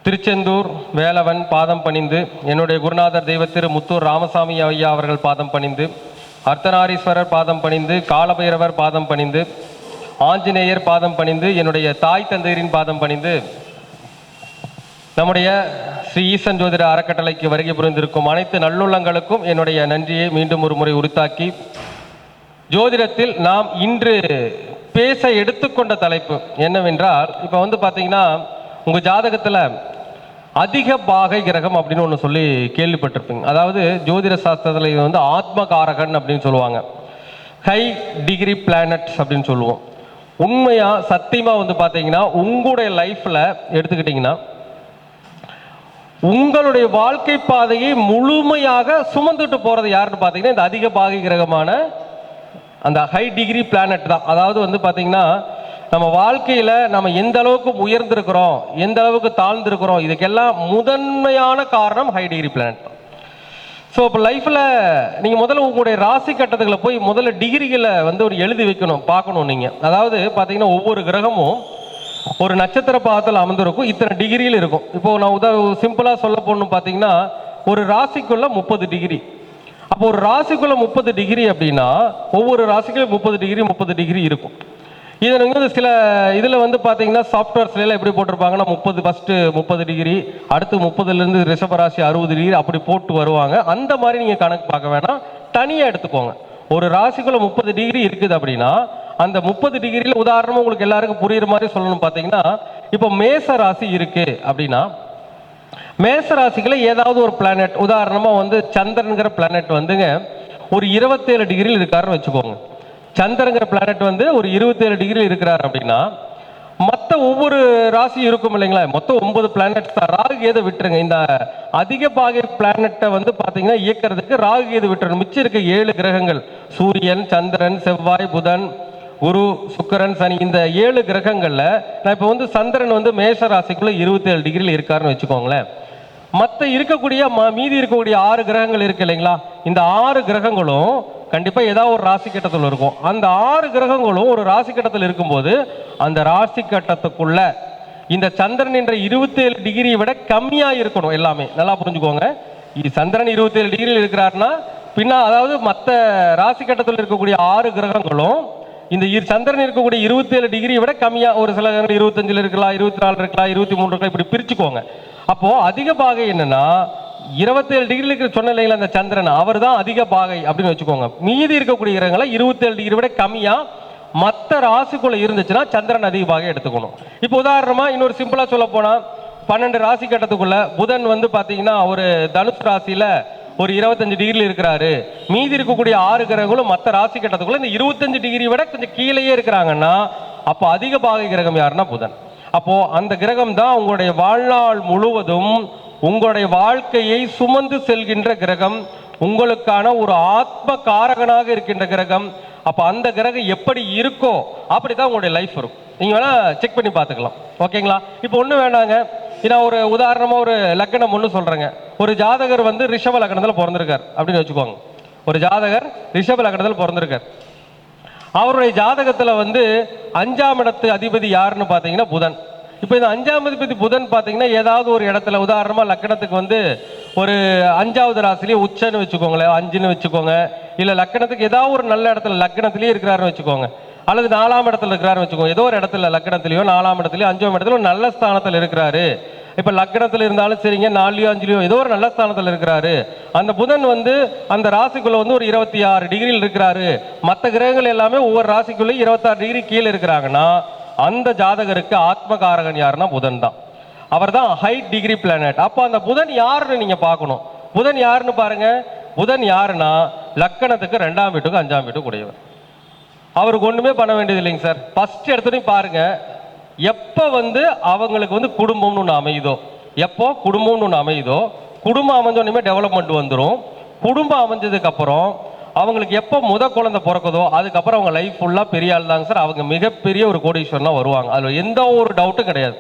திருச்செந்தூர் வேலவன் பாதம் பணிந்து, என்னுடைய குருநாதர் தெய்வத்திரு முத்தூர் ராமசாமி ஐயா அவர்கள் பாதம் பணிந்து, அர்த்தநாரீஸ்வரர் பாதம் பணிந்து, காலபைரவர் பாதம் பணிந்து, ஆஞ்சநேயர் பாதம் பணிந்து, என்னுடைய தாய் தந்தையரின் பாதம் பணிந்து, நம்முடைய ஸ்ரீ ஈசன் ஜோதிட அறக்கட்டளைக்கு வருகை புரிந்திருக்கும் அனைத்து நல்லுள்ளங்களுக்கும் என்னுடைய நன்றியை மீண்டும் ஒரு முறை உரித்தாக்கி, ஜோதிடத்தில் நாம் இன்று பேச எடுத்துக்கொண்ட தலைப்பு என்னவென்றால், இப்போ பார்த்தீங்கன்னா உங்கள் ஜாதகத்தில் அதிக பாகை கிரகம் அப்படின்னு ஒன்று சொல்லி கேள்விப்பட்டிருப்பீங்க. அதாவது ஜோதிட சாஸ்திரத்தில் இது ஆத்மகாரகன் அப்படின்னு சொல்லுவாங்க. ஹை டிகிரி பிளானட்ஸ் அப்படின்னு சொல்லுவோம். உண்மையாக சத்தியமாக பார்த்தீங்கன்னா உங்களுடைய லைஃப்பில் எடுத்துக்கிட்டிங்கன்னா உங்களுடைய வாழ்க்கை பாதையை முழுமையாக சுமந்துட்டு போகிறது யாருன்னு பார்த்தீங்கன்னா இந்த அதிக பாகை கிரகமான அந்த ஹை டிகிரி பிளானட் தான். அதாவது பார்த்தீங்கன்னா நம்ம வாழ்க்கையில் நம்ம எந்த அளவுக்கு உயர்ந்திருக்கிறோம், எந்த அளவுக்கு தாழ்ந்திருக்கிறோம், இதுக்கெல்லாம் முதன்மையான காரணம் ஹை டிகிரி பிளானட் தான். ஸோ இப்போ லைஃப்பில் நீங்கள் முதல்ல உங்களுடைய ராசி கட்டத்துக்களை போய் முதல்ல டிகிரிகளை ஒரு எழுதி வைக்கணும், பார்க்கணும் நீங்கள். அதாவது பார்த்தீங்கன்னா ஒவ்வொரு கிரகமும் ஒரு நட்சத்திர பாதத்தில் அமர்ந்திருக்கும், இத்தனை டிகிரியில் இருக்கும். இப்போது நான் சிம்பிளாக சொல்ல போகணும்னு பார்த்தீங்கன்னா ஒரு ராசிக்குள்ள 30 டிகிரி. அப்போ ஒரு ராசிக்குள்ள 30 டிகிரி அப்படின்னா ஒவ்வொரு ராசிக்குள்ள 30 டிகிரி இருக்கும். இதை நீங்கள் சில இதில் பார்த்தீங்கன்னா சாஃப்ட்வேர்ஸ்லாம் எப்படி போட்டிருப்பாங்கன்னா 30 டிகிரி, அடுத்து 30லேருந்து ரிஷபராசி 60 டிகிரி அப்படி போட்டு வருவாங்க. அந்த மாதிரி நீங்கள் கணக்கு பார்க்க வேணாம், தனியாக எடுத்துக்கோங்க. ஒரு ராசிக்குள்ள 30 டிகிரி இருக்குது அப்படின்னா அந்த 30 டிகிரியில் உதாரணமாக உங்களுக்கு எல்லாருக்கும் புரியுற மாதிரி சொல்லணும். பார்த்தீங்கன்னா இப்போ மேச ராசி இருக்குது அப்படின்னா மேச ராசிக்குள்ள ஏதாவது ஒரு பிளானட், உதாரணமாக சந்திரனுங்கிற பிளானட் ஒரு 27 டிகிரியில் இருக்காருன்னு வச்சுக்கோங்க. சந்திரங்கிற பிளானட் ஒரு 27 டிகிரியில் இருக்கிறார் அப்படின்னா மற்ற ஒவ்வொரு ராசி இருக்கும் இல்லைங்களா, மொத்தம் 9 பிளானட்ஸ் தான். ராகு கேது விட்டுருங்க. இந்த அதிக பாகை பிளானட்டை பார்த்தீங்கன்னா இயக்கிறதுக்கு ராகு கேது விட்டுருங்க. மிச்சம் இருக்க 7 கிரகங்கள் சூரியன், சந்திரன், செவ்வாய், புதன், குரு, சுக்கிரன், சனி, இந்த 7 கிரகங்கள்ல நான் இப்போ சந்திரன் மேஷ ராசிக்குள்ள 27 டிகிரியில் இருக்காருன்னு வச்சுக்கோங்களேன். மற்ற இருக்கக்கூடிய மீதி இருக்கக்கூடிய 6 கிரகங்கள் இருக்கு இல்லைங்களா, இந்த 6 கிரகங்களும் கண்டிப்பாக ஏதாவது ஒரு ராசி கட்டத்தில் இருக்கும். அந்த 6 கிரகங்களும் ஒரு ராசி கட்டத்தில் இருக்கும்போது அந்த ராசி கட்டத்துக்குள்ள இந்த சந்திரன் என்ற 27 டிகிரியை விட கம்மியாக இருக்கணும். எல்லாமே நல்லா புரிஞ்சுக்கோங்க. சந்திரன் 27 டிகிரியில் இருக்கிறாருன்னா அதாவது மற்ற ராசி கட்டத்தில் இருக்கக்கூடிய 6 கிரகங்களும் இந்த சந்திரன் இருக்கக்கூடிய 27 டிகிரியை விட கம்மியாக, ஒரு சில 25 இருக்கலாம், 24 இருக்கலாம், 23 இருக்கலாம், இப்படி பிரிச்சுக்கோங்க. அப்போ அதிக பாகை என்னன்னா 27 டிகிரியில் இருக்கிற சொன்ன இல்லைங்களா அந்த சந்திரன், அவர் தான் அதிக பாகை அப்படின்னு வச்சுக்கோங்க. மீதி இருக்கக்கூடிய கிரகங்களை 27 டிகிரி விட கம்மியா மற்ற ராசிக்குள்ள இருந்துச்சுன்னா சந்திரன் அதிக பாகை எடுத்துக்கணும். இப்போ உதாரணமா இன்னொரு சிம்பிளா சொல்ல போனா 12 ராசி கட்டத்துக்குள்ள புதன் பாத்தீங்கன்னா ஒரு தனுஷ் ராசியில ஒரு 25 டிகிரியில் இருக்கிறாரு. மீதி இருக்கக்கூடிய 6 கிரகங்களும் மற்ற ராசி கட்டத்துக்குள்ள இந்த 25 டிகிரி விட கொஞ்சம் கீழேயே இருக்கிறாங்கன்னா அப்போ அதிக பாகை கிரகம் யாருன்னா புதன். அப்போ அந்த கிரகம் தான் உங்களுடைய வாழ்நாள் முழுவதும் உங்களுடைய வாழ்க்கையை சுமந்து செல்கின்ற கிரகம், உங்களுக்கான ஒரு ஆத்ம காரகனாக இருக்கின்ற கிரகம். அப்போ அந்த கிரகம் எப்படி இருக்கோ அப்படிதான் உங்களுடைய லைஃப் இருக்கும். நீங்க வேணா செக் பண்ணி பார்த்துக்கலாம். ஓகேங்களா? இப்போ ஒன்றும் வேணாங்க, நான் ஒரு உதாரணமாக ஒரு லக்னம் ஒன்று சொல்கிறேங்க. ஒரு ஜாதகர் ரிஷப லக்னத்தில் பிறந்திருக்கார் அப்படின்னு வச்சுக்கோங்க. ஒரு ஜாதகர் ரிஷப லக்னத்தில் பிறந்திருக்கார். அவருடைய ஜாதகத்தில் 5ஆம் இடத்து அதிபதி யாருன்னு பார்த்தீங்கன்னா புதன். இப்போ இந்த 5ஆம் அதிபதி புதன் பார்த்தீங்கன்னா ஏதாவது ஒரு இடத்துல, உதாரணமாக லக்னத்துக்கு ஒரு 5வது ராசிலேயே உச்சன்னு வச்சுக்கோங்களேன், 5ன்னு வச்சுக்கோங்க. இல்லை லக்னத்துக்கு ஏதாவது ஒரு நல்ல இடத்துல லக்னத்திலேயே இருக்கிறாருன்னு வச்சுக்கோங்க, அல்லது 4ஆம் இடத்துல இருக்கிறாருன்னு வச்சுக்கோங்க. ஏதோ ஒரு இடத்துல லக்னத்திலேயோ 4ஆம் இடத்துலையோ 5ஆம் இடத்துல ஒரு நல்ல ஸ்தானத்தில் இருக்கிறாரு. இப்போ லக்னத்தில் இருந்தாலும் சரிங்க, 4லையோ 5லையோ ஏதோ ஒரு நல்ல ஸ்தானத்தில் இருக்கிறாரு. அந்த புதன் அந்த ராசிக்குள்ள ஒரு 26 டிகிரியில் இருக்கிறாரு. மற்ற கிரகங்கள் எல்லாமே ஒவ்வொரு ராசிக்குள்ளேயும் 26 டிகிரி கீழே இருக்கிறாங்கன்னா அந்த ஜாதகருக்கு ஆத்மகாரகன் யாருன்னா புதன் தான். அவர் தான் ஹை டிகிரி பிளானட். அப்போ அந்த புதன் யாருன்னு நீங்க பார்க்கணும். புதன் யாருன்னு பாருங்க. புதன் யாருன்னா லக்கணத்துக்கு 2ஆம் வீட்டுக்கு 5ஆம் வீட்டுக்கு உடையவர். அவருக்கு ஒண்ணுமே பண்ண வேண்டியது இல்லைங்க சார். ஃபர்ஸ்ட் எடுத்துட்டும் பாருங்க, எப்போ அவங்களுக்கு குடும்பம்னு ஒன்று அமையுதோ, எப்போ குடும்பம்னு ஒன்று அமையுதோ, குடும்பம் அமைஞ்சோன்னுமே டெவலப்மெண்ட் வந்துடும். குடும்பம் அமைஞ்சதுக்கு அப்புறம் அவங்களுக்கு எப்போ குழந்தை பிறக்குதோ அதுக்கப்புறம் அவங்க லைஃப் ஃபுல்லாக பெரிய ஆள் தாங்க சார். அவங்க மிகப்பெரிய ஒரு கோடீஸ்வரனா வருவாங்க, அதில் எந்த ஒரு டவுட்டும் கிடையாது.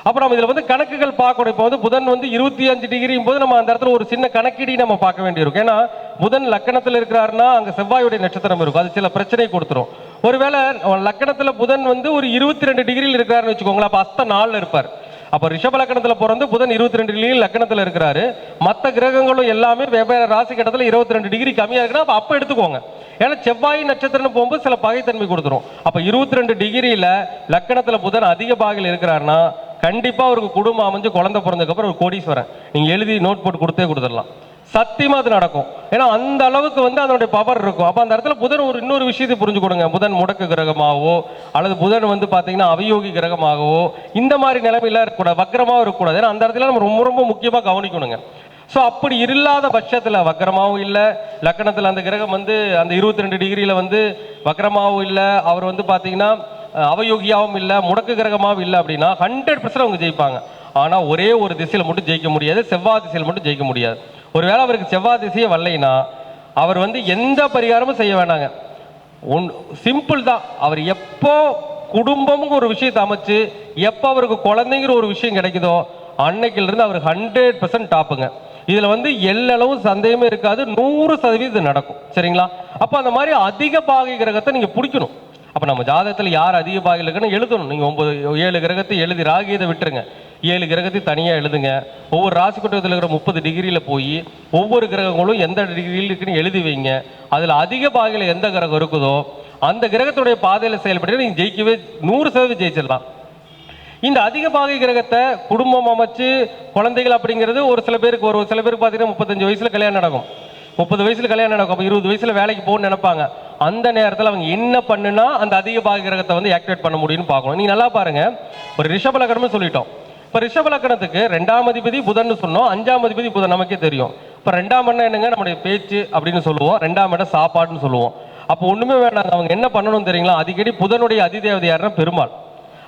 அப்புறம் இதில் கணக்குகள் பார்க்கணும். இப்போ புதன் 25 டிகிரியும் போது நம்ம அந்த இடத்துல ஒரு சின்ன கணக்கீடி நம்ம பார்க்க வேண்டியிருக்கும். ஏன்னா புதன் லக்கணத்தில் இருக்கிறாருன்னா அங்கே செவ்வாயுடைய நட்சத்திரம் இருக்கும், அது சில பிரச்சனை கொடுத்துரும். ஒருவேளை லக்கணத்தில் புதன் ஒரு 22 டிகிரியில் இருக்கிறாருன்னு வச்சுக்கோங்களேன், அப்போ அஸ்த 4 இருப்பார். அப்போ ரிஷப லக்கணத்தில் பிறந்து புதன் 22 டிகிரி லக்கணத்தில் இருக்கிறாரு. மற்ற கிரகங்களும் எல்லாமே வெவ்வேறு ராசி கட்டத்தில் 22 டிகிரி கம்மியாக இருக்குன்னா அப்போ எடுத்துக்கோங்க. ஏன்னா செவ்வாய் நட்சத்திரம்னு போகும்போது சில பகைத்தன்மை கொடுத்துரும். அப்போ 22 டிகிரியில் லக்கணத்தில் புதன் அதிக பாகையில் இருக்கிறாருன்னா கண்டிப்பாக அவருக்கு குடும்பம் அமைஞ்சு குழந்தை பிறந்ததுக்கப்புறம் ஒரு கோடீஸ்வரன் நீங்கள் எழுதி நோட் போட்டு கொடுத்துடலாம். சத்தியமாக அது நடக்கும். ஏன்னா அந்த அளவுக்கு அதனுடைய பவர் இருக்கும். அப்போ அந்த இடத்துல புதன் இன்னொரு விஷயத்தை புரிஞ்சு கொடுங்க. புதன் முடக்கு கிரகமாகவோ அல்லது புதன் பார்த்தீங்கன்னா அவயோகி கிரகமாகவோ இந்த மாதிரி நிலைமையில இருக்கக்கூடாது, வக்கரமாகவும் இருக்கக்கூடாது. ஏன்னா அந்த இடத்துல நம்ம ரொம்ப ரொம்ப முக்கியமாக கவனிக்கணுங்க. ஸோ அப்படி இல்லாத பட்சத்தில் வக்கரமாகவும் இல்லை, லக்கணத்தில் அந்த கிரகம் அந்த 22 டிகிரியில் வக்கரமாகவும் இல்லை, அவர் பார்த்தீங்கன்னா அவயோகியாகவும் இல்லை, முடக்கு கிரகமாகவும் இல்லை அப்படின்னா 100% அவங்க ஜெயிப்பாங்க. ஆனால் ஒரே ஒரு திசையில் மட்டும் ஜெயிக்க முடியாது, செவ்வாய் திசையில் மட்டும் ஜெயிக்க முடியாது. ஒருவேளை அவருக்கு செவ்வாய் திசையே வரலைன்னா அவர் எந்த பரிகாரமும் செய்ய வேண்டாங்க. சிம்பிள் தான். அவர் எப்போ குடும்பம்ங்கிற ஒரு விஷயத்தை அமைச்சு எப்போ அவருக்கு குழந்தைங்கிற ஒரு விஷயம் கிடைக்குதோ அன்னைக்கிலிருந்து அவர் 100% டாப்புங்க. இதில் எல்லளவும் சந்தேகமே இருக்காது, 100% நடக்கும். சரிங்களா? அப்போ அந்த மாதிரி அதிக பாகை கிரகத்தை நீங்கள் பிடிக்கணும். அப்போ நம்ம ஜாதகத்தில் யார் அதிக பாகையில் இருக்குன்னு எழுதணும். நீங்கள் 7 கிரகத்தை எழுதி ராகியதை விட்டுருங்க, 7 கிரகத்தை தனியாக எழுதுங்க. ஒவ்வொரு ராசி கூட்டத்தில் இருக்கிற 30 டிகிரியில் போய் ஒவ்வொரு கிரகங்களும் எந்த டிகிரியில் இருக்குன்னு எழுதி வைங்க. அதில் அதிக பாகையில் எந்த கிரகம் இருக்குதோ அந்த கிரகத்துடைய பாதையில் செயல்பட்டு நீங்கள் ஜெயிக்கவே 100% ஜெயிச்சிடலாம். இந்த அதிக பாகை கிரகத்தை குடும்பம் அமைச்சு குழந்தைகள் அப்படிங்கிறது ஒரு சில பேருக்கு பார்த்தீங்கன்னா 35 வயசுல கல்யாணம் நடக்கும், 30 வயசுல கல்யாணம் நடக்கும், அப்போ 20 வயசுல வேலைக்கு போகணும்னு நினைப்பாங்க. அந்த நேரத்தில் அவங்க என்ன பண்ணுனா அந்த அதிக பாகை கிரகத்தை ஆக்டிவேட் பண்ண முடியும்னு பார்க்கணும். நீங்கள் நல்லா பாருங்க, ஒரு ரிஷப லக்கணம்னு சொல்லிட்டோம். இப்போ ரிஷப லக்கணத்துக்கு 2ஆம் அதிபதி புதன் சொன்னோம், 5ஆம் அதிபதி புதன் நமக்கே தெரியும். இப்போ 2ஆம் இடம் என்னங்க, நம்முடைய பேச்சு அப்படின்னு சொல்லுவோம், 2ஆம் இடம் சாப்பாடுன்னு சொல்லுவோம். அப்போ ஒன்றுமே வேண்டாங்க, அவங்க என்ன பண்ணணும் தெரியுங்களா? அடிக்கடி புதனுடைய அதிதேவதை யாருன்னா பெருமாள்.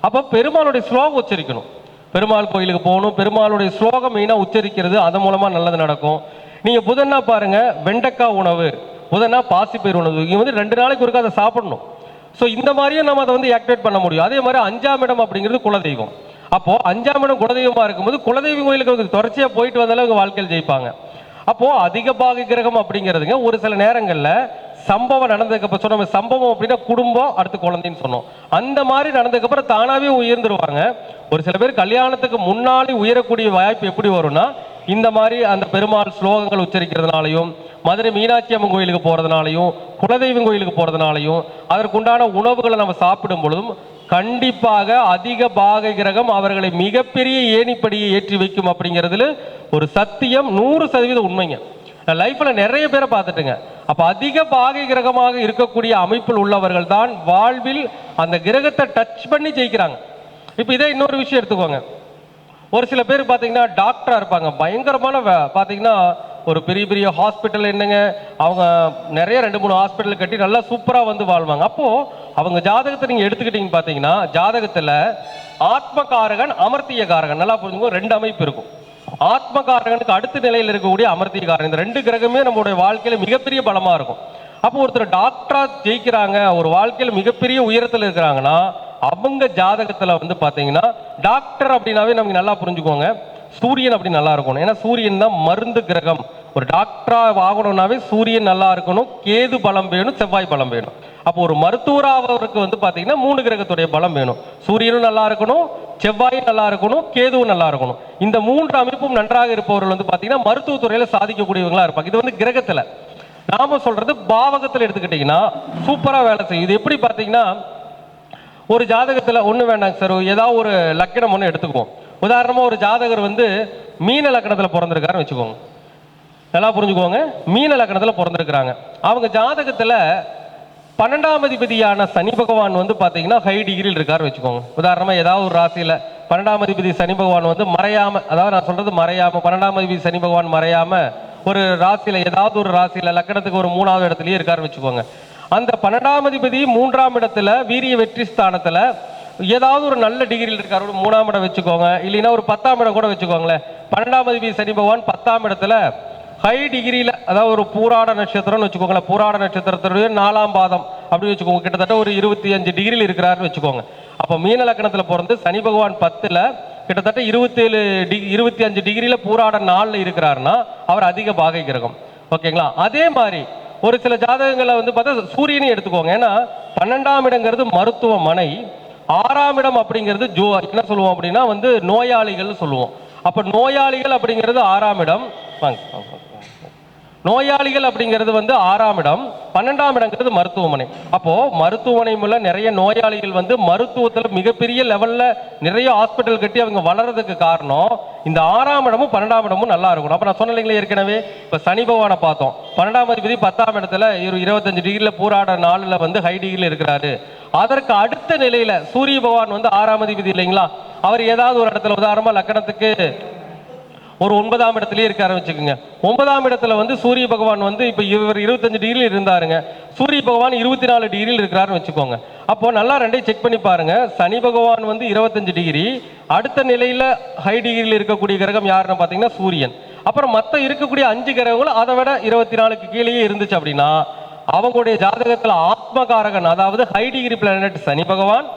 அப்போ பெருமாளுடைய ஸ்லோகம் உச்சரிக்கணும். பெருமாள் கோயிலுக்கு போகணும், பெருமாளுடைய ஸ்லோகம் மெயினாக உச்சரிக்கிறது, அதன் மூலமாக நல்லது நடக்கும். நீங்கள் புதன்னா பாருங்க, வெண்டைக்காய் உணவு, புதனா பாசிப்பயிர் உணவு, இங்கே 2 நாளைக்கு ஒருக்கா அதை சாப்பிடணும். ஸோ இந்த மாதிரியும் நம்ம அதை ஆக்டிவேட் பண்ண முடியும். அதே மாதிரி 5ஆம் இடம் அப்படிங்கிறது குலதெய்வம். அப்போ 5ஆம் இடம் குலதெய்வமா இருக்கும்போது குலதெய்வம் கோயிலுக்கு தொடர்ச்சியாக போயிட்டு வந்தாலும் அவங்க வாழ்க்கையில் ஜெயிப்பாங்க. அப்போ அதிக பாகை கிரகம் அப்படிங்கிறதுங்க ஒரு சில நேரங்களில் சம்பவம் நடந்ததுக்கு சொன்ன சம்பவம் அப்படின்னா குடும்பம் அடுத்து குழந்தைன்னு சொன்னோம். அந்த மாதிரி நடந்ததுக்கப்புறம் தானாகவே உயர்ந்துருவாங்க. ஒரு சில பேர் கல்யாணத்துக்கு முன்னாடி உயரக்கூடிய வாய்ப்பு எப்படி வரும்னா இந்த மாதிரி அந்த பெருமாள் ஸ்லோகங்கள் உச்சரிக்கிறதுனாலையும், மதுரை மீனாட்சி அம்மன் கோயிலுக்கு போகிறதுனாலையும், குலதெய்வம் கோயிலுக்கு போகிறதுனாலையும், அதற்குண்டான உணவுகளை நம்ம சாப்பிடும் பொழுதும் கண்டிப்பாக அதிக பாகை கிரகம் அவர்களை மிகப்பெரிய ஏணிப்படியை ஏற்றி வைக்கும் அப்படிங்கிறதுல ஒரு சத்தியம் 100% உண்மைங்க. நான் லைஃப்பில் நிறைய பேரை பார்த்துட்டுங்க. அப்போ அதிக பாகை கிரகமாக இருக்கக்கூடிய அமைப்பில் உள்ளவர்கள் தான் வாழ்வில் அந்த கிரகத்தை டச் பண்ணி ஜெயிக்கிறாங்க. இப்போ இதே இன்னொரு விஷயம் எடுத்துக்கோங்க. ஒரு சில பேர் பார்த்தீங்கன்னா டாக்டராக இருப்பாங்க, பயங்கரமான பார்த்தீங்கன்னா ஒரு பெரிய பெரிய ஹாஸ்பிட்டல் என்னங்க, அவங்க நிறைய 2-3 ஹாஸ்பிட்டல் கட்டி நல்லா சூப்பராக வாழ்வாங்க. அப்போது அவங்க ஜாதகத்தை நீங்கள் எடுத்துக்கிட்டீங்கன்னு பார்த்தீங்கன்னா ஜாதகத்தில் ஆத்மகாரகன் அமர்த்தியகாரகன் நல்லா புரிஞ்சுக்கோ, 2 அமைப்பு இருக்கும். ஆத்மகாரகனுக்கு அடுத்த நிலையில் இருக்கக்கூடிய அமர்த்தியகாரன், இந்த 2 கிரகமே நம்மளுடைய வாழ்க்கையில் மிகப்பெரிய பலமாக இருக்கும். அப்போ ஒருத்தர் டாக்டரா ஜெயிக்கிறாங்க, ஒரு வாழ்க்கையில் மிகப்பெரிய உயரத்தில் இருக்கிறாங்கன்னா அவங்க ஜாதகத்தில் பார்த்தீங்கன்னா டாக்டர் அப்படின்னாவே நமக்கு நல்லா புரிஞ்சுக்கோங்க, சூரியன் அப்படி நல்லா இருக்கணும். ஏன்னா சூரியன் தான் மருந்து கிரகம். ஒரு டாக்டரா ஆகணும்னாவே சூரியன் நல்லா இருக்கணும், கேது பலம் வேணும், செவ்வாய் பலம் வேணும். அப்போ ஒரு மருத்துவராக பார்த்தீங்கன்னா 3 கிரகத்துடைய பலம் வேணும். சூரியனும் நல்லா இருக்கணும், செவ்வாயும் நல்லா இருக்கணும், கேதுவும் நல்லா இருக்கணும். இந்த 3 அமைப்பும் நன்றாக இருப்பவர்கள் பார்த்தீங்கன்னா மருத்துவத்துறையில் சாதிக்கக்கூடியவங்களா இருப்பாங்க. இது கிரகத்தில். நாம சொல்றது பாவகத்தில் எடுத்துக்கிட்டீங்கன்னா சூப்பரா வேலை செய்யும். இது எப்படி பார்த்தீங்கன்னா ஒரு ஜாதகத்தில் ஒன்று வேண்டாங்க சார், ஏதாவது ஒரு லக்கணம் ஒன்று எடுத்துக்குவோம். உதாரணமாக ஒரு ஜாதகர் மீன லக்கணத்தில் பிறந்திருக்காருன்னு வச்சுக்கோங்க, நல்லா புரிஞ்சுக்கோங்க. மீன லக்கணத்தில் பிறந்திருக்கிறாங்க. அவங்க ஜாதகத்தில் 12ஆம் அதிபதியான சனி பகவான் பார்த்தீங்கன்னா ஹை டிகிரியில் இருக்காருன்னு வச்சுக்கோங்க. உதாரணமாக ஏதாவது ஒரு ராசியில் 12ஆம் அதிபதி சனி பகவான் மறையாம, அதாவது நான் சொல்றது மறையாம, 12ஆம் அதிபதி சனி பகவான் மறையாம ஒரு ராசியில் ஏதாவது ஒரு ராசியில் லக்கணத்துக்கு ஒரு 3ஆவது இடத்துலயே இருக்காருன்னு வச்சுக்கோங்க. அந்த 12ஆம் அதிபதி 3ஆம் இடத்துல வீரிய வெற்றி ஸ்தானத்தில் ஏதாவது ஒரு நல்ல டிகிரியில் இருக்காரு, ஒரு 3ஆம் இடம் வச்சுக்கோங்க, இல்லைன்னா ஒரு 10ஆம் இடம் கூட வச்சுக்கோங்களேன். 12ஆம் அதிபதி சனி பகவான் 10ஆம் இடத்துல ஹை டிகிரியில், அதாவது ஒரு பூராட நட்சத்திரம்னு வச்சுக்கோங்களேன், பூராட நட்சத்திரத்துடைய 4ஆம் பாதம் அப்படி வச்சுக்கோங்க, கிட்டத்தட்ட ஒரு 25 டிகிரியில் இருக்கிறாருன்னு வச்சுக்கோங்க. அப்போ மீன லக்கணத்தில் பிறந்து சனி பகவான் 10ல் கிட்டத்தட்ட 25 டிகிரியில் பூராட 4ல் இருக்கிறாருன்னா அவர் அதிக பாகை கிரகம். ஓகேங்களா? அதே மாதிரி ஒரு சில ஜாதகங்களை பார்த்தா சூரியனையும் எடுத்துக்கோங்க. ஏன்னா 12ஆம் இடங்கிறது மருத்துவமனை, 6ஆம் இடம் அப்படிங்கிறது என்ன சொல்லுவோம் அப்படின்னா வந்து நோயாளிகள் சொல்லுவோம். அப்ப நோயாளிகள் அப்படிங்கிறது 6ஆம் இடம். நோயாளிகள் அப்படிங்கிறது வந்து 6ஆம் இடம். 12ஆம் இடங்கிறது மருத்துவமனை. அப்போ மருத்துவமனை மூலம் நிறைய நோயாளிகள் வந்து மருத்துவத்தில் மிகப்பெரிய லெவல்ல நிறைய ஹாஸ்பிட்டல் கட்டி அவங்க வளர்றதுக்கு காரணம் இந்த 6ஆம் இடமும் 12ஆம் இடமும் நல்லா இருக்கணும். அப்ப நான் சொன்னீங்களே ஏற்கனவே, இப்ப சனி பகவானை பார்த்தோம். 12ஆம் அதிபதி 10ஆம் இடத்துல 25 டிகிரில பூராட நாளில் வந்து ஹை டிகிரியில் இருக்கிறாரு. அதற்கு அடுத்த நிலையில சூரிய பகவான் வந்து 6ஆம் அதிபதி இல்லைங்களா, அவர் ஏதாவது ஒரு இடத்துல உதாரணமா லக்கணத்துக்கு ஒரு 9ஆம் இடத்துலயே இருக்க ஆரம்பிச்சுக்குங்க. 9ஆம் இடத்துல வந்து சூரிய பகவான் வந்து இப்ப இவர் 25 டிகிரியில் இருந்தாருங்க, சூரிய பகவான் 24 டிகிரியில் இருக்கிறாருன்னு வச்சுக்கோங்க. அப்போ நல்லா ரெண்டையும் செக் பண்ணி பாருங்க. சனி பகவான் வந்து 25 டிகிரி, அடுத்த நிலையில ஹை டிகிரியில் இருக்கக்கூடிய கிரகம் யாருன்னு பாத்தீங்கன்னா சூரியன். அப்புறம் மற்ற இருக்கக்கூடிய 5 கிரகங்களும் அதை விட 24க்கு கீழேயே இருந்துச்சு அப்படின்னா அவங்களுடைய ஜாதகத்துல ஆத்மகாரகன், அதாவது ஹை டிகிரி பிளானட் சனி பகவான்,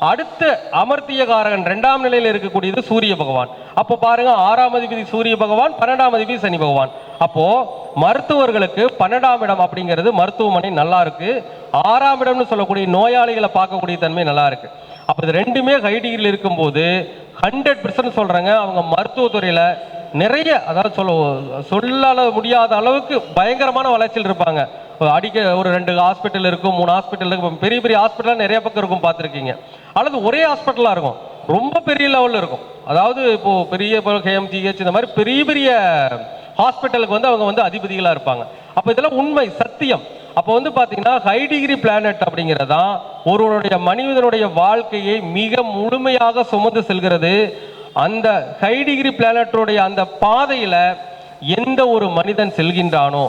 அடுத்த அமர்த்திய காரகன் 2ஆம் நிலையில் இருக்கக்கூடியது சூரிய பகவான். அப்போ பாருங்க, 6ஆம் அதிபதி சூரிய பகவான், 12ஆம் அதிபதி சனி பகவான். அப்போ மருத்துவர்களுக்கு 12ஆம் இடம் அப்படிங்கிறது மருத்துவமனை நல்லா இருக்கு, 6ஆம் இடம்னு சொல்லக்கூடிய நோயாளிகளை பார்க்கக்கூடிய தன்மை நல்லா இருக்கு. அப்போ இது ரெண்டுமே ஹை டிகிரியில் இருக்கும்போது 100% சொல்றாங்க, அவங்க மருத்துவத்துறையில நிறைய, அதாவது சொல்ல முடியாத அளவுக்கு பயங்கரமான வளர்ச்சியில் இருப்பாங்க. அடிக்க ஒரு 2 ஹாஸ்பிட்டல் இருக்கும், 3 ஹாஸ்பிட்டல் இருக்கும், பெரிய பெரிய ஹாஸ்பிட்டல் நிறைய பக்கம் இருக்கும் பார்த்துருக்கீங்க. அல்லது ஒரே ஹாஸ்பிட்டலா இருக்கும், ரொம்ப பெரிய லெவலில் இருக்கும். அதாவது இப்போ பெரிய KMGH இந்த மாதிரி பெரிய பெரிய ஹாஸ்பிட்டலுக்கு வந்து அவங்க வந்து அதிபதிகளாக இருப்பாங்க. அப்போ இதெல்லாம் உண்மை சத்தியம். அப்போ வந்து பார்த்தீங்கன்னா ஹை டிகிரி பிளானட் அப்படிங்கிறதான் ஒருவருடைய மனிதனுடைய வாழ்க்கையை மிக முழுமையாக சுமந்து செல்கிறது. அந்த ஹை டிகிரி பிளானட்டோடைய அந்த பாதையில எந்த ஒரு மனிதன் செல்கின்றானோ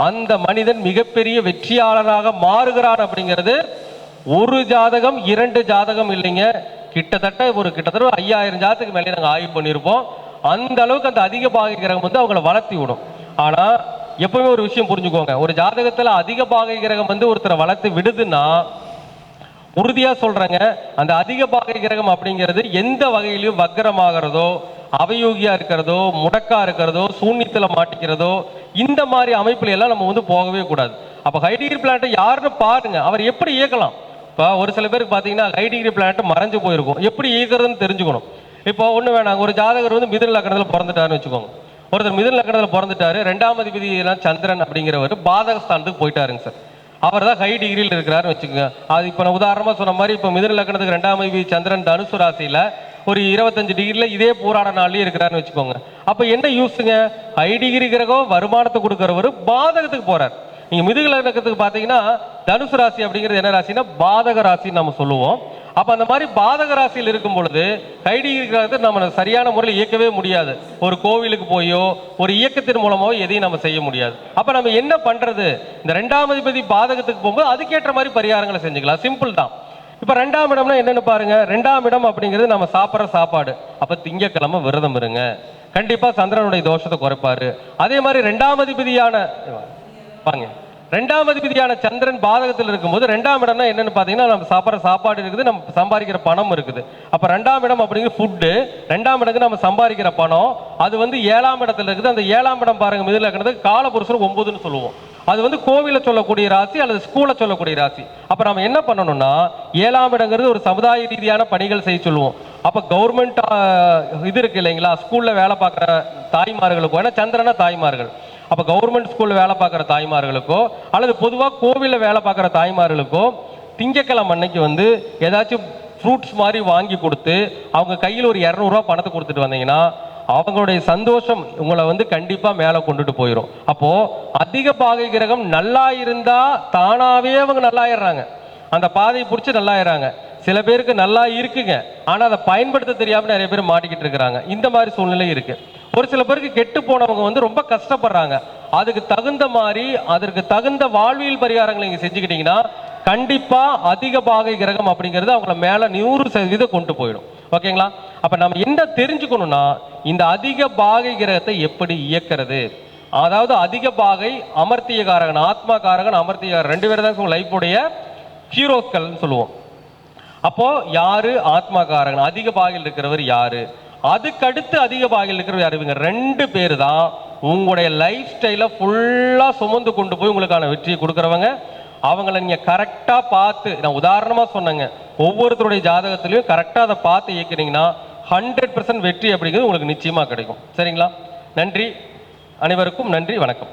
அந்த மனிதன் மிகப்பெரிய வெற்றியாளராக மாறுகிறான். அப்படிங்கிறது ஒரு ஜாதகம் 2 ஜாதகம் இல்லைங்க, கிட்டத்தட்ட 5000 ஜாதகத்துக்கு மேலே நாங்கள் ஆய்வு பண்ணியிருப்போம். அந்த அளவுக்கு அந்த அதிக பாகை கிரகம் வந்து அவங்கள வளர்த்தி விடும். ஆனா எப்பவுமே ஒரு விஷயம் புரிஞ்சுக்கோங்க, ஒரு ஜாதகத்துல அதிக பாகை கிரகம் வந்து ஒருத்தரை வளர்த்து விடுதுன்னா உறுதியா சொல்றேங்க, அந்த அதிக பாகை கிரகம் அப்படிங்கிறது எந்த வகையிலும் வக்கரமாகிறதோ, அவயோகியா இருக்கிறதோ, முடக்கா இருக்கிறதோ, சூன்யத்துல மாட்டிக்கிறதோ, இந்த மாதிரி அமைப்புல எல்லாம் நம்ம வந்து போகவே கூடாது. அப்ப ஹை டிகிரி பிளானட் யாருன்னு பாருங்க, அவர் எப்படி இயக்கலாம். இப்போ ஒரு சில பேருக்கு பார்த்தீங்கன்னா ஹை டிகிரி பிளானட் மறைஞ்சு போயிருக்கும், எப்படி இயக்குறதுன்னு தெரிஞ்சுக்கணும். இப்போ ஒன்று வேணாங்க, ஒரு ஜாதகர் வந்து மிதுன லக்னத்தில் பிறந்துட்டாருன்னு வச்சுக்கோங்க. ஒருத்தர் மிதுன லக்னத்தில் பிறந்துட்டாரு, 2ஆம் அதிபதி சந்திரன் அப்படிங்கிறவர் பாதகஸ்தானத்துக்கு போயிட்டாருங்க சார். அவர் தான் ஹை டிகிரியில் இருக்கிறாருன்னு வச்சுக்கோங்க. அது இப்போ நான் உதாரணமாக சொன்ன மாதிரி, இப்போ மிதுன லக்னத்துக்கு 2ஆம் அதிபதி சந்திரன் தனுசு ராசியில் ஒரு 25 டிகிரியில் இதே போராட நாள்லேயே இருக்கிறாருன்னு வச்சுக்கோங்க. அப்போ என்ன யூஸுங்க, ஹை டிகிரி கிரகம் வருமானத்தை கொடுக்குறவர் பாதகத்துக்கு போறார். நீங்க மிதுன லக்னத்துக்கு பார்த்தீங்கன்னா தனுசு ராசி அப்படிங்கிறது என்ன ராசினா பாதக ராசின்னு நம்ம சொல்லுவோம். அப்ப அந்த மாதிரி பாதக ராசியில் இருக்கும் பொழுது ஹை டிகிரி கிரகத்தை நம்ம சரியான முறையில் இயக்கவே முடியாது. ஒரு கோவிலுக்கு போயோ ஒரு இயக்கத்தின் மூலமோ எதையும் நம்ம செய்ய முடியாது. அப்ப நம்ம என்ன பண்றது, இந்த 2ஆம் அதிபதி பாதகத்துக்கு போகும்போது அதுக்கேற்ற மாதிரி பரிகாரங்களை செஞ்சுக்கலாம், சிம்பிள் தான். இப்ப 2ஆம் இடம்னா என்னன்னு பாருங்க, 2ஆம் இடம் அப்படிங்கிறது நம்ம சாப்பிட்ற சாப்பாடு. அப்ப திங்கக்கிழமை விரதம் இருங்க, கண்டிப்பா சந்திரனுடைய தோஷத்தை குறைப்பாரு. அதே மாதிரி 2ஆம் அதிபதியான பாங்க 2ஆம் அதிபதியான சந்திரன் பாதகத்தில் இருக்கும்போது 2ஆம் இடம்னா என்னன்னு பாத்தீங்கன்னா நம்ம சாப்பிட்ற சாப்பாடு இருக்குது, நம்ம சம்பாதிக்கிற பணம் இருக்குது. அப்ப 2ஆம் இடம் அப்படிங்கிற ஃபுட்டு, 2ஆம் இடத்துக்கு நம்ம சம்பாதிக்கிற பணம், அது வந்து 7ஆம் இடத்துல இருக்குது. அந்த 7ஆம் இடம் பாருங்க மிதுன லக்னத்துக்கு காலபுருஷன் 9ன்னு சொல்லுவோம். அது வந்து கோவில சொல்லக்கூடிய ராசி அல்லது ஸ்கூல சொல்லக்கூடிய ராசி. அப்ப நம்ம என்ன பண்ணணும்னா 7ஆம் இடங்கிறது ஒரு சமுதாய ரீதியான பணிகள் செய்ய சொல்லுவோம். அப்ப கவர்மெண்ட் இது இருக்கு இல்லைங்களா, ஸ்கூல்ல வேலை பார்க்குற தாய்மார்களுக்கோ, ஏன்னா சந்திரனா தாய்மார்கள், அப்ப கவர்மெண்ட் ஸ்கூல்ல வேலை பார்க்குற தாய்மார்களுக்கோ அல்லது பொதுவாக கோவிலில் வேலை பார்க்குற தாய்மார்களுக்கோ திங்கக்கிழமை அன்னைக்கு வந்து ஏதாச்சும் ஃப்ரூட்ஸ் மாதிரி வாங்கி கொடுத்து அவங்க கையில் ஒரு 200 ரூபா பணத்தை கொடுத்துட்டு வந்தீங்கன்னா அவங்களுடைய சந்தோஷம் உங்களை வந்து கண்டிப்பா மேலே கொண்டுட்டு போயிடும். அப்போ அதிக பாகை கிரகம் நல்லா இருந்தா தானாவே அவங்க நல்லாயிடுறாங்க, அந்த பாதையை பிடிச்சி நல்லாயிடுறாங்க. சில பேருக்கு நல்லா இருக்குங்க, ஆனா அதை பயன்படுத்த தெரியாம நிறைய பேர் மாட்டிக்கிட்டு இருக்கிறாங்க. இந்த மாதிரி சூழ்நிலை இருக்கு. ஒரு சில பேருக்கு கெட்டு போனவங்க வந்து ரொம்ப கஷ்டப்படுறாங்க. அதுக்கு தகுந்த மாதிரி அதற்கு தகுந்த வாழ்வியல் பரிகாரங்களை நீங்க செஞ்சுக்கிட்டீங்கன்னா கண்டிப்பா அதிக பாகை கிரகம் அப்படிங்கிறது அவங்கள மேல 100% கொண்டு போயிடும். ஓகேங்களா? அப்ப நம்ம என்ன தெரிஞ்சுக்கணும்னா இந்த அதிக பாகை கிரகத்தை எப்படி இயக்கிறது, அதாவது அதிக பாகை அமர்த்திய காரகன், ஆத்மா காரகன், அமர்த்திய காரகன் 2 பேர் தான் லைஃபுடைய ஹீரோக்கள் சொல்லுவோம். அப்போ யாரு ஆத்மா காரகன், அதிக பாகையில் இருக்கிறவர் யாரு, அதுக்கடுத்து அதிக பாகையில் இருக்கிறவர் யாரு, இவங்க 2 பேர் தான் உங்களுடைய லைஃப் ஸ்டைலை ஃபுல்லா சுமந்து கொண்டு போய் உங்களுக்கான வெற்றியை கொடுக்குறவங்க. அவங்கள நீங்கள் கரெக்டாக பார்த்து, நான் உதாரணமாக சொன்னேங்க, ஒவ்வொருத்தருடைய ஜாதகத்திலையும் கரெக்டாக அதை பார்த்து இயக்குனீங்கன்னா 100% வெற்றி அப்படிங்கிறது உங்களுக்கு நிச்சயமாக கிடைக்கும். சரிங்களா? நன்றி, அனைவருக்கும் நன்றி, வணக்கம்.